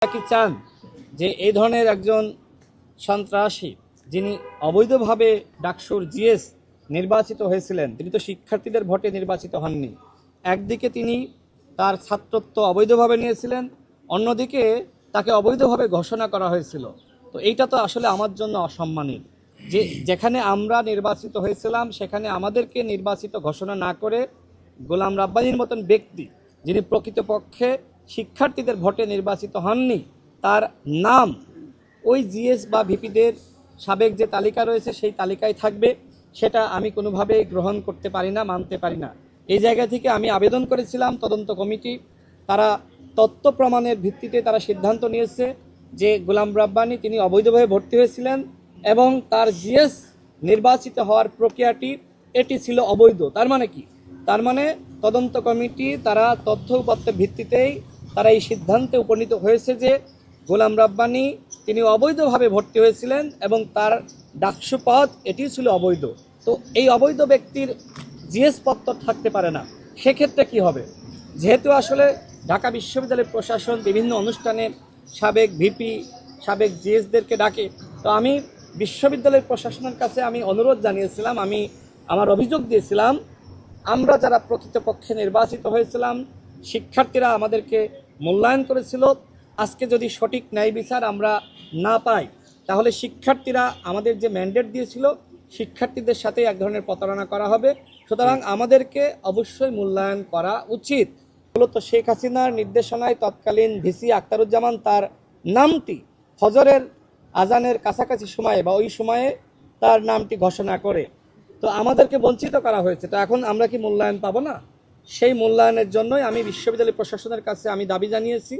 কি চান যে এই ধরনের একজন সন্ত্রাসী যিনি অবৈধভাবে ডাকসুর জিএস নির্বাচিত হয়েছিলেন, তিনি তো শিক্ষার্থীদের ভোটে নির্বাচিত হননি। একদিকে তিনি তার ছাত্রত্ব অবৈধভাবে নিয়েছিলেন, অন্যদিকে তাকে অবৈধভাবে ঘোষণা করা হয়েছিল। তো এইটা তো আসলে আমার জন্য অসম্মানীয় যে যেখানে আমরা নির্বাচিত হয়েছিলাম সেখানে আমাদেরকে নির্বাচিত ঘোষণা না করে গোলাম রাব্বানীর মতন ব্যক্তি, যিনি প্রকৃতপক্ষে শিক্ষার্থীদের ভোটে নির্বাচিত হননি, তার নাম ওই জিএস বা ভিপিদের সাবেক যে তালিকা রয়েছে সেই তালিকায় থাকবে, সেটা আমি কোনোভাবেই গ্রহণ করতে পারি না, মানতে পারি না। এই জায়গা থেকে আমি আবেদন করেছিলাম তদন্ত কমিটি, তারা তথ্য প্রমাণের ভিত্তিতে তারা সিদ্ধান্ত নিয়েছে যে গোলাম রাব্বানী তিনি অবৈধভাবে ভর্তি হয়েছিলেন এবং তার জিএস নির্বাচিত হওয়ার প্রক্রিয়াটি এটি ছিল অবৈধ। তার মানে কি? তার মানে তদন্ত কমিটি তারা তথ্য উপাত্তের ভিত্তিতেই তারা এই সিদ্ধান্তে উপনীত হয়েছে যে গোলাম রাব্বানী তিনি অবৈধভাবে ভর্তি হয়েছিলেন এবং তার ডাকসু পদ এটিও ছিল অবৈধ। তো এই অবৈধ ব্যক্তির জিএস পত্র থাকতে পারে না। সেক্ষেত্রে কি হবে? যেহেতু আসলে ঢাকা বিশ্ববিদ্যালয়ের প্রশাসন বিভিন্ন অনুষ্ঠানে সাবেক ভিপি সাবেক জিএসদেরকে ডাকে, তো আমি বিশ্ববিদ্যালয়ের প্রশাসনের কাছে আমি অনুরোধ জানিয়েছিলাম, আমি আমার অভিযোগ দিয়েছিলাম, আমরা যারা প্রকৃতপক্ষে নির্বাচিত হয়েছিলাম, শিক্ষার্থীরা আমাদেরকে মূল্যায়ন করেছিল, আজকে যদি সঠিক ন্যায় বিচার আমরা না পাই তাহলে শিক্ষার্থীরা আমাদের যে ম্যান্ডেট দিয়েছিল শিক্ষার্থীদের সাথে এক ধরনের প্রতারণা করা হবে। সুতরাং আমাদেরকে অবশ্যই মূল্যায়ন করা উচিত। মূলত শেখ হাসিনার নির্দেশনায় তৎকালীন ভিসি আখতারুজ্জামান তার নামটি ফজরের আজানের কাছাকাছি সময়ে বা ওই সময়ে তার নামটি ঘোষণা করে, তো আমাদেরকে বঞ্চিত করা হয়েছে। তো এখন আমরা কি মূল্যায়ন পাবো না? সেই মূল্যায়নের জন্যই আমি বিশ্ববিদ্যালয় প্রশাসনের কাছে আমি দাবি জানিয়েছি